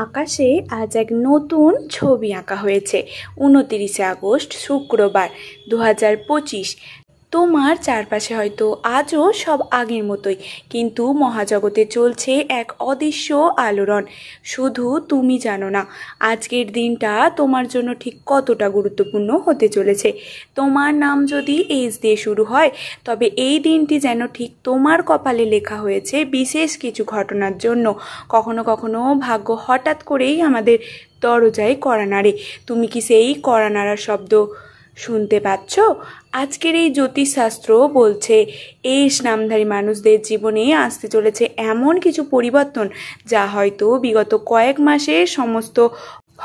আকাশে আজ এক নতুন ছবি আঁকা হয়েছে। 29 আগস্ট শুক্রবার 2025। তোমার চারপাশে হয়তো আজও সব আগের মতোই, কিন্তু মহাজগতে চলছে এক অদৃশ্য আলোড়ন। শুধু তুমি জানো না আজকের দিনটা তোমার জন্য ঠিক কতটা গুরুত্বপূর্ণ হতে চলেছে। তোমার নাম যদি এস দিয়ে শুরু হয়, তবে এই দিনটি যেন ঠিক তোমার কপালে লেখা হয়েছে বিশেষ কিছু ঘটনার জন্য। কখনো কখনো ভাগ্য হঠাৎ করেই আমাদের দরজায় কড়া নাড়ে। তুমি কি সেই কড়া নাড়ার শব্দ শুনতে পাচ্ছ? আজকের এই জ্যোতিষশাস্ত্র বলছে এস নামধারী মানুষদের জীবনে আসতে চলেছে এমন কিছু পরিবর্তন, যা হয়তো বিগত কয়েক মাসে সমস্ত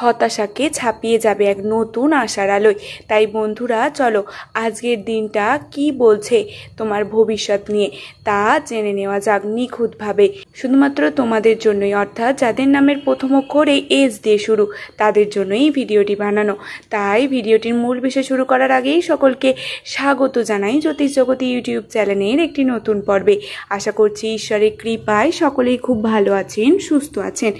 হতাশাকে ছাপিয়ে যাবে এক নতুন আশার আলোয়। তাই বন্ধুরা, চলো আজকের দিনটা কি বলছে তোমার ভবিষ্যৎ নিয়ে তা জেনে নেওয়া যাক নিখুঁতভাবে। শুধুমাত্র তোমাদের জন্যই, অর্থাৎ যাদের নামের প্রথম অক্ষর এই এস দিয়ে শুরু, তাদের জন্যই ভিডিওটি বানানো। তাই ভিডিওটির মূল বিষয় শুরু করার আগেই সকলকে স্বাগত জানাই জ্যোতিষ জগতি ইউটিউব চ্যানেলের একটি নতুন পর্বে। আশা করছি ঈশ্বরের কৃপায় সকলেই খুব ভালো আছেন, সুস্থ আছেন।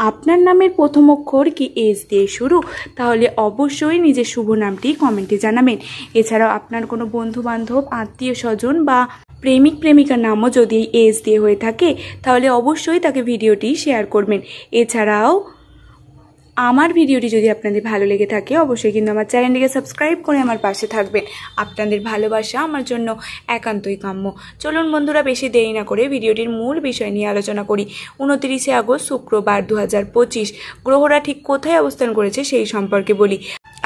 আপনার নামের প্রথম অক্ষর কি এস দিয়ে শুরু? তাহলে অবশ্যই নিজের শুভ নামটি কমেন্টে জানাবেন। এছাড়াও আপনার কোনো বন্ধু বান্ধব, আত্মীয় স্বজন বা প্রেমিক প্রেমিকার নামও যদি এস দিয়ে হয়ে থাকে, তাহলে অবশ্যই তাকে ভিডিওটি শেয়ার করবেন। এছাড়াও আমার ভিডিওটি যদি আপনাদের ভালো লেগে থাকে, অবশ্যই কিন্তু আমার চ্যানেলটিকে সাবস্ক্রাইব করে আমার পাশে থাকবেন। আপনাদের ভালোবাসা আমার জন্য একান্তই কাম্য। চলুন বন্ধুরা, বেশি দেরি না করে ভিডিওটির মূল বিষয় নিয়ে আলোচনা করি। 29 আগস্ট শুক্রবার 2025 গ্রহরা ঠিক কোথায় অবস্থান করেছে সেই সম্পর্কে বলি।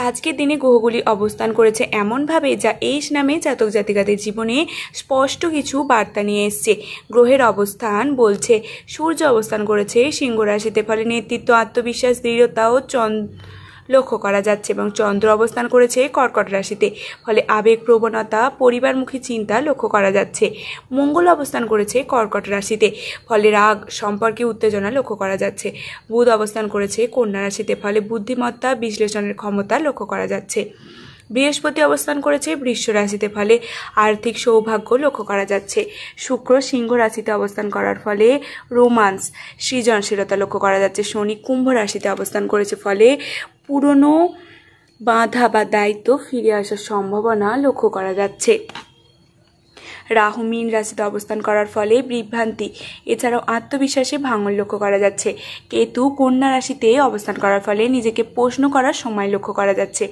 আজকের দিনে গ্রহগুলি অবস্থান করেছে এমনভাবে যা এই নামে জাতক জাতিকাদের জীবনে স্পষ্ট কিছু বার্তা নিয়ে এসছে। গ্রহের অবস্থান বলছে সূর্য অবস্থান করেছে সিংহ রাশিতে, ফলে নেতৃত্ব, আত্মবিশ্বাস, দৃঢ়তা ও লক্ষ্য করা যাচ্ছে, এবং চন্দ্র অবস্থান করেছে কর্কট রাশিতে, ফলে আবেগ প্রবণতা, পরিবারমুখী চিন্তা লক্ষ্য করা যাচ্ছে। মঙ্গল অবস্থান করেছে কর্কট রাশিতে, ফলে রাগ, সম্পর্কে উত্তেজনা লক্ষ্য করা যাচ্ছে। বুধ অবস্থান করেছে কন্যা রাশিতে, ফলে বুদ্ধিমত্তা, বিশ্লেষণের ক্ষমতা লক্ষ্য করা যাচ্ছে। বৃহস্পতি অবস্থান করেছে বৃষ রাশিতে, ফলে আর্থিক সৌভাগ্য লক্ষ্য করা যাচ্ছে। শুক্র সিংহ রাশিতে অবস্থান করার ফলে রোমান্স, সৃজনশীলতা লক্ষ্য করা যাচ্ছে। শনি কুম্ভ রাশিতে অবস্থান করেছে, ফলে পুরনো বাধা বা দায়িত্ব ফিরে আসার সম্ভাবনা লক্ষ্য করা যাচ্ছে। রাহু মীন রাশিতে অবস্থান করার ফলে বিভ্রান্তি, এছাড়াও আত্মবিশ্বাসে ভাঙন লক্ষ্য করা যাচ্ছে। কেতু কন্যা রাশিতে অবস্থান করার ফলে নিজেকে প্রশ্ন করার সময় লক্ষ্য করা যাচ্ছে।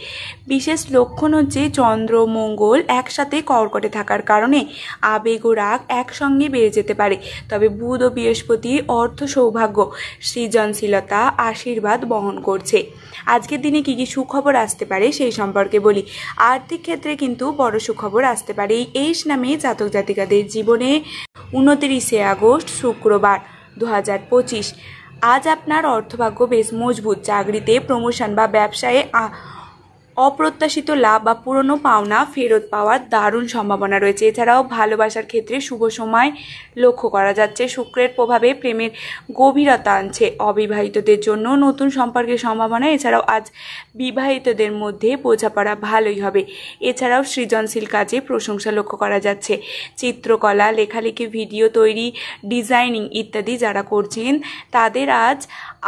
বিশেষ লক্ষণ হচ্ছে চন্দ্র মঙ্গল একসাথে কর্কটে থাকার কারণে আবেগ ও রাগ একসঙ্গে বেড়ে যেতে পারে। তবে বুধ ও বৃহস্পতি অর্থ, সৌভাগ্য, সৃজনশীলতা, আশীর্বাদ বহন করছে। আজকের দিনে কি কি সুখবর আসতে পারে সেই সম্পর্কে বলি। আর্থিক ক্ষেত্রে কিন্তু বড় সুখবর আসতে পারে এই এস নামে জাতক জাতিকাদের জীবনে 29 আগস্ট শুক্রবার 2025। আজ আপনার অর্থভাগ্য বেশ মজবুত। চাকরিতে প্রমোশন বা ব্যবসায়ে অপ্রত্যাশিত লাভ বা পুরনো পাওনা ফেরত পাওয়ার দারুণ সম্ভাবনা রয়েছে। এছাড়াও ভালোবাসার ক্ষেত্রে শুভ সময় লক্ষ্য করা যাচ্ছে। শুক্রের প্রভাবে প্রেমের গভীরতা আনছে। অবিবাহিতদের জন্য নতুন সম্পর্কের সম্ভাবনা। এছাড়াও আজ বিবাহিতদের মধ্যে বোঝাপড়া ভালোই হবে। এছাড়াও সৃজনশীল কাজে প্রশংসা লক্ষ্য করা যাচ্ছে। চিত্রকলা, লেখালেখি, ভিডিও তৈরি, ডিজাইনিং ইত্যাদি যারা করছেন তাদের আজ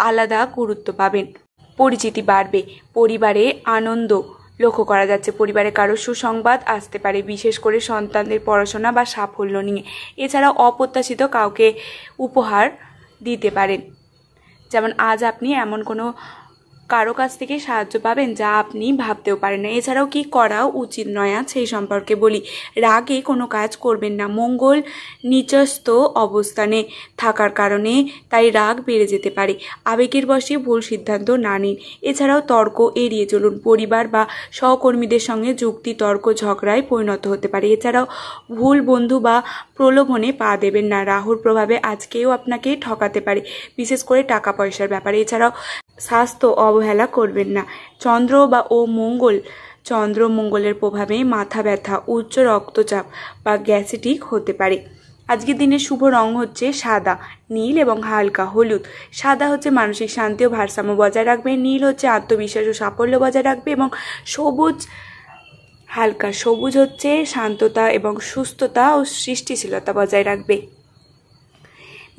আলাদা গুরুত্ব পাবেন। পরিচিতি বাড়বে। পরিবারে আনন্দ লক্ষ্য করা যাচ্ছে। পরিবারে কারো সুসংবাদ আসতে পারে, বিশেষ করে সন্তানদের পড়াশোনা বা সাফল্য নিয়ে। এছাড়াও অপ্রত্যাশিত কাউকে উপহার দিতে পারেন, যেমন আজ আপনি এমন কোনো কারো কাছ থেকে সাহায্য পাবেন যা আপনি ভাবতেও পারেন না। এছাড়াও কি করা উচিত নয় আজ সেই সম্পর্কে বলি। রাগে কোনো কাজ করবেন না। মঙ্গল নিচস্থ অবস্থানে থাকার কারণে তাই রাগ বেড়ে যেতে পারে। আবেগের বশে ভুল সিদ্ধান্ত না নিন। এছাড়াও তর্ক এড়িয়ে চলুন। পরিবার বা সহকর্মীদের সঙ্গে যুক্তি, তর্ক, ঝগড়ায় পরিণত হতে পারে। এছাড়াও ভুল বন্ধু বা প্রলোভনে পা দেবেন না। রাহুর প্রভাবে আজকেও আপনাকে ঠকাতে পারে, বিশেষ করে টাকা পয়সার ব্যাপারে। এছাড়াও স্বাস্থ্য অবহেলা করবেন না। চন্দ্র মঙ্গলের প্রভাবে মাথা ব্যথা, উচ্চ রক্তচাপ বা গ্যাস্ট্রিক হতে পারে। আজকের দিনের শুভ রং হচ্ছে সাদা, নীল এবং হালকা হলুদ। সাদা হচ্ছে মানসিক শান্তি ও ভারসাম্য বজায় রাখবে। নীল হচ্ছে আত্মবিশ্বাস ও সাফল্য বজায় রাখবে, এবং হালকা সবুজ হচ্ছে শান্ততা এবং সুস্থতা ও সৃষ্টিশীলতা বজায় রাখবে।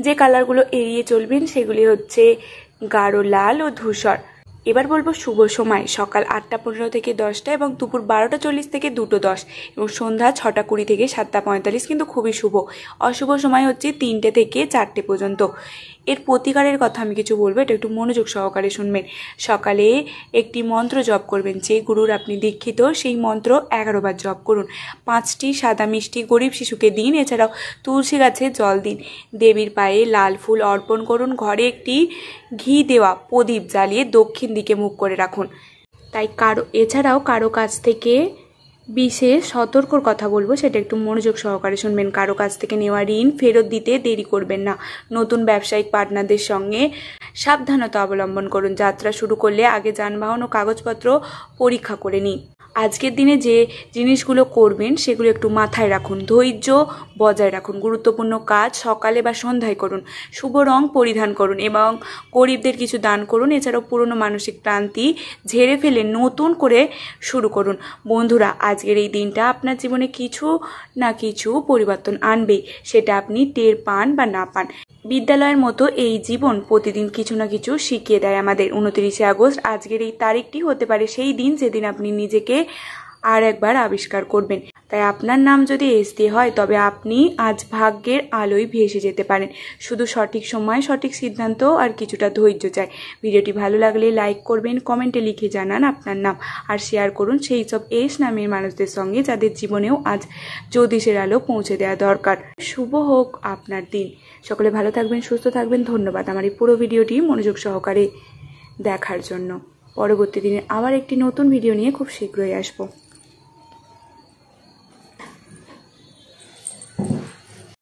যে কালারগুলো এড়িয়ে চলবেন সেগুলি হচ্ছে গাঢ় লাল ও ধূসর। এবার বলবো শুভ সময় সকাল 8:15 থেকে 10টা এবং দুপুর 12:40 থেকে 2:10 এবং সন্ধ্যা 6:20 থেকে 7:45, কিন্তু খুবই শুভ। অশুভ সময় হচ্ছে 3টে থেকে 4টে পর্যন্ত। এর প্রতিকারের কথা আমি কিছু বলবো, এটা একটু মনোযোগ সহকারে শুনবেন। সকালে একটি মন্ত্র জপ করবেন, যে গুরুর আপনি দীক্ষিত সেই মন্ত্র 11 বার জপ করুন। 5টি সাদা মিষ্টি গরিব শিশুকে দিন। এছাড়াও তুলসী গাছে জল দিন। দেবীর পায়ে লাল ফুল অর্পণ করুন। ঘরে একটি ঘি দেওয়া প্রদীপ জ্বালিয়ে দক্ষিণ দিকে মুখ করে রাখুন। এছাড়াও কারো কাছ থেকে বিশেষ সতর্কর কথা বলবো, সেটা একটু মনোযোগ সহকারে শুনবেন। কারো কাছ থেকে নেওয়া ঋণ ফেরত দিতে দেরি করবেন না। নতুন ব্যবসায়িক পার্টনারদের সঙ্গে সাবধানতা অবলম্বন করুন। যাত্রা শুরু করলে আগে যানবাহন ও কাগজপত্র পরীক্ষা করে নিন। আজকের দিনে যে জিনিসগুলো করবেন সেগুলো একটু মাথায় রাখুন। ধৈর্য বজায় রাখুন। গুরুত্বপূর্ণ কাজ সকালে বা সন্ধ্যায় করুন। শুভ রং পরিধান করুন এবং গরিবদের কিছু দান করুন। এছাড়াও পুরনো মানসিক ক্লান্তি ঝেড়ে ফেলে নতুন করে শুরু করুন। বন্ধুরা, আজকের এই দিনটা আপনার জীবনে কিছু না কিছু পরিবর্তন আনবেই, সেটা আপনি টের পান বা না পান। বিদ্যালয়ের মতো এই জীবন প্রতিদিন কিছু না কিছু শিখিয়ে দেয় আমাদের। 29শে আগস্ট আজকের এই তারিখটি হতে পারে সেই দিন যেদিন আপনি নিজেকে আর একবার আবিষ্কার করবেন। তাই আপনার নাম যদি এস দিয়ে হয় তবে আপনি আজ ভাগ্যের আলোয় ভেসে যেতে পারেন। শুধু সঠিক সময় সঠিক সিদ্ধান্ত আর কিছুটা ধৈর্য চাই। ভিডিওটি ভালো লাগলে লাইক করবেন, কমেন্টে লিখে জানান আপনার নাম, আর শেয়ার করুন সেই সব এস নামের মানুষদের সঙ্গে যাদের জীবনেও আজ জ্যোতিষের আলো পৌঁছে দেওয়া দরকার। শুভ হোক আপনার দিন। সকলে ভালো থাকবেন, সুস্থ থাকবেন। ধন্যবাদ আমার এই পুরো ভিডিওটি মনোযোগ সহকারে দেখার জন্য। পরবর্তী দিনে আবার একটি নতুন ভিডিও নিয়ে খুব শীঘ্রই আসবো।